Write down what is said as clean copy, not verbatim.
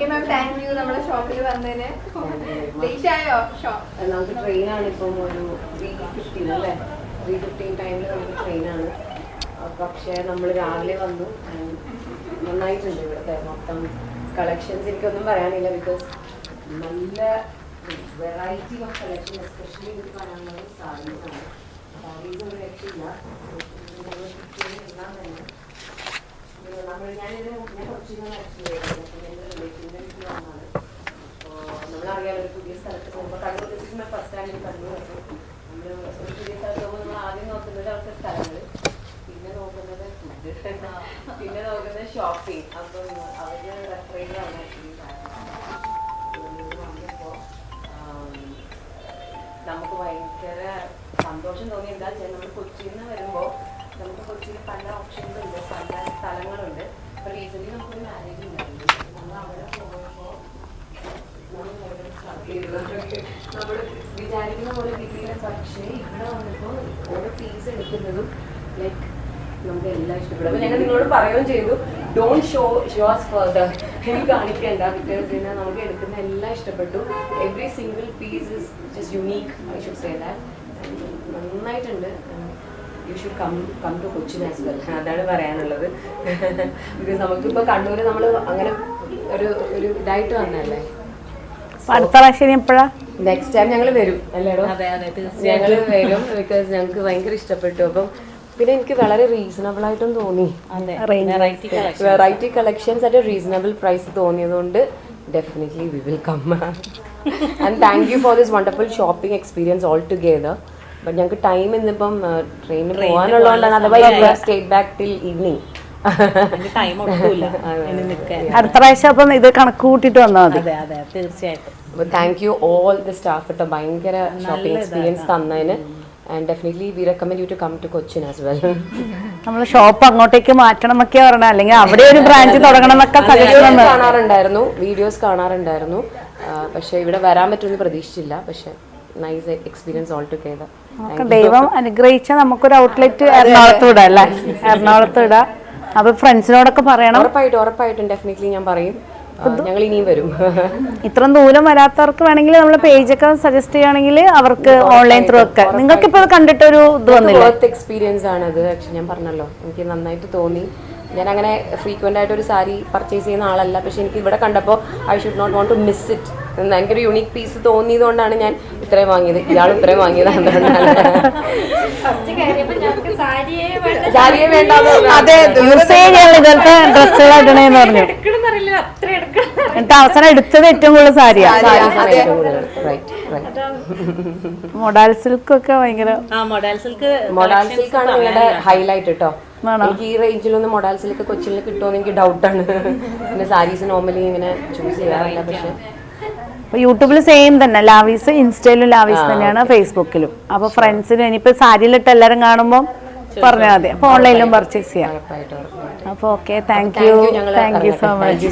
Ma'am thank you നമ്മുടെ ഷോപ്പിൽ വന്നതിന്. ലേറ്റ് ആയോ? നമുക്ക് ട്രെയിനാണ് ഇപ്പം ഒരു 3:15 അല്ലേ, 3:15 ടൈമിൽ നമുക്ക് ട്രെയിനാണ്. പക്ഷേ നമ്മൾ രാവിലെ വന്നു. നന്നായിട്ടുണ്ട് ഇവിടുത്തെ മൊത്തം കളക്ഷൻസ്. എനിക്കൊന്നും പറയാനില്ല, ബിക്കോസ് നല്ല വെറൈറ്റി ഓഫ് കളക്ഷൻ. എസ്പെഷ്യലി എനിക്ക് പറയാനുള്ളത് സാരീസാണ്. സാരീസ് ഒരു രക്ഷയില്ല. എല്ലാം തന്നെ ഞാൻ കുറച്ചിങ്ങനെ റിലേറ്റീവിൻ്റെ വീട്ടിൽ വന്നാണ്. അപ്പോൾ നമ്മളറിയാലോ ഒരു പുതിയ സ്ഥലത്ത് പോകുമ്പോൾ കണ്ണൂർ ഡിസ്ട്രിക്റ്റിൽ ഫസ്റ്റ് ടൈമിൽ കണ്ണൂർ അപ്പോൾ നമ്മൾ ഒരു പുതിയ സ്ഥലത്ത് പോകുമ്പോൾ നമ്മൾ ആദ്യം നോക്കുന്നത് അവിടുത്തെ സ്ഥലങ്ങൾ, പിന്നെ നോക്കുന്നത് ഫുഡ്, പിന്നെ നോക്കുന്നത് ഷോപ്പിംഗ്. അപ്പം അവർ റെഫർ ചെയ്താണ് ആക്ച്വലി വന്നപ്പോൾ നമുക്ക് ഭയങ്കര സന്തോഷം തോന്നി. എന്താ വെച്ചാൽ നമ്മൾ കൊച്ചിയിൽ നിന്ന് വരുമ്പോൾ നമുക്ക് കൊച്ചിയിൽ പല ഓപ്ഷൻസ് ഉണ്ട്, പല സ്ഥലങ്ങളുണ്ട്. ഇപ്പോൾ റീസെൻ്റ്ലി നമുക്കൊരു മാരേജ് ഉണ്ടായിരുന്നു. നമ്മൾ അവിടെ പോകുമ്പോൾ നമ്മൾ വിചാരിക്കുന്ന പോലെ കിട്ടിയില്ല. പക്ഷേ ഇവിടെ വന്നപ്പോൾ ഓരോ പീസ് എടുക്കുന്നതും ലൈക്ക് നമുക്ക് എല്ലാം ഇഷ്ടപ്പെടും. അപ്പോൾ ഞങ്ങൾ നിങ്ങളോട് പറയുകയും ചെയ്തു, ഡോണ്ട് ഷോസ് ഫർദർ, എനിക്ക് കാണിക്കേണ്ട. ബിക്കോസ് നമുക്ക് എടുക്കുന്ന എല്ലാം ഇഷ്ടപ്പെട്ടു. Every single piece is just unique, I should say that. നന്നായിട്ടുണ്ട്. You should come to Cochin as well, അതാണ് പറയാനുള്ളത്. ബിക്കോസ് നമുക്കിപ്പോൾ കണ്ണൂർ നമ്മൾ അങ്ങനെ ഒരു ഇതായിട്ട് വന്നല്ലേ. അടുത്ത പ്രാവശ്യം എപ്പോഴാ? നെക്സ്റ്റ് ടൈം ഞങ്ങൾ വരും അല്ലേടോ? ഞങ്ങൾ വരും, ബിക്കോസ് ഞങ്ങൾക്ക് ഭയങ്കര ഇഷ്ടപ്പെട്ടു. അപ്പം പിന്നെ എനിക്ക് വളരെ റീസണബിൾ ആയിട്ടും തോന്നി. Variety collections at a reasonable price തോന്നിയതുകൊണ്ട് definitely we will come. And thank you for this wonderful shopping experience all together. But ഞങ്ങൾക്ക് ടൈം ഇന്നിപ്പം ട്രെയിനിൽ പോകാനുള്ളതുകൊണ്ടാണ്. Otherwise stayed back till evening. അടുത്ത പ്രാവശ്യം അപ്പം ഇത് കണക്ക് കൂട്ടിട്ട് വന്നാൽ മതി. തീർച്ചയായിട്ടും. Thank you all the staff കേട്ടോ, ഭയങ്കര ഷോപ്പിംഗ് എക്സ്പീരിയൻസ് തന്നതിന്. And definitely we recommend you to come to Cochin as well. നമ്മൾ ഷോപ്പ് അങ്ങോട്ടേക്ക് മാറ്റണം എന്നൊക്കെ പറഞ്ഞ, അല്ലെങ്കിൽ അവിടെ ഒരു ബ്രാഞ്ച് തുടങ്ങണം എന്നൊക്കെ കാണാറുണ്ടായിരുന്നു, വീഡിയോസ് കാണാറുണ്ടായിരുന്നു. പക്ഷെ ഇവിടെ വരാൻ പറ്റുമെന്ന് പ്രതീക്ഷിച്ചില്ല. പക്ഷെ നൈസ് എക്സ്പീരിയൻസ് ഓൾ ടുഗെദർ. ദൈവം അനുഗ്രഹിച്ച നമുക്കൊരു ഔട്ട്ലെറ്റ് എറണാകുളത്ത് വിടാം അല്ലേ? എറണാകുളത്ത് വിടാം. അപ്പൊ ഫ്രണ്ട്സിനോടൊക്കെ പറയണം. ഉറപ്പായിട്ടും ഡെഫിനറ്റ്ലി ഞാൻ പറയും. ഞങ്ങൾ ഇനിയും വരും. ഇത്രയും ദൂരം വരാത്തവർക്ക് വേണമെങ്കിൽ നമ്മളെ പേജൊക്കെ സജസ്റ്റ് ചെയ്യുകയാണെങ്കിൽ അവർക്ക് ഓൺലൈൻ ത്രൂ ഒക്കെ. നിങ്ങൾക്ക് ഇപ്പോൾ കണ്ടിട്ടൊരു ഇത് വന്നില്ല, എക്സ്പീരിയൻസ് ആണത്. പക്ഷെ ഞാൻ പറഞ്ഞല്ലോ, എനിക്ക് നന്നായിട്ട് തോന്നി. ഞാൻ അങ്ങനെ ഫ്രീക്വൻ്റ് ആയിട്ട് ഒരു സാരി പർച്ചേസ് ചെയ്യുന്ന ആളല്ല. പക്ഷെ എനിക്ക് ഇവിടെ കണ്ടപ്പോൾ I should not want to miss it. എനിക്കൊരു യുണീക്ക് പീസ് തോന്നിയതുകൊണ്ടാണ് ഞാൻ ഇത്രയും വാങ്ങിയത്. ഇയാൾ ഇത്രയും വാങ്ങിയതാണ്. സാരിയെ വേണ്ട, അതെ, ഇതുപോലത്തെ ഡ്രസ്സുകൾ ഇടണേന്ന് പറഞ്ഞു. എന്നിട്ട് അവസാനം എടുത്തത് ഏറ്റവും കൂടുതൽ സാരിയാണ്. മൊഡാൽ സിൽക്ക് ഒക്കെ ഭയങ്കര മൊഡാൽ സിൽക്കാണ് നിങ്ങളുടെ ഹൈലൈറ്റ് കേട്ടോ. എനിക്ക് ഈ റേഞ്ചിലൊന്നും മൊഡാൽ സിൽക്ക് കൊച്ചിയിൽ കിട്ടുമോ എനിക്ക് ഡൗട്ടാണ്. പിന്നെ സാരീസ് നോർമലി ഇങ്ങനെ ചൂസ് ചെയ്യാറില്ല. പക്ഷെ യൂട്യൂബിൽ സെയിം തന്നെ ലാവീസ്, ഇൻസ്റ്റയിലും ലാവീസ് തന്നെയാണ്, ഫേസ്ബുക്കിലും. അപ്പൊ ഫ്രണ്ട്സിന് ഇനിയിപ്പോ സാരിയിലിട്ട് എല്ലാരും കാണുമ്പോൾ പറഞ്ഞാൽ മതി. അപ്പൊ ഓൺലൈനിലും പർച്ചേസ് ചെയ്യാം. അപ്പൊ okay, thank you so much.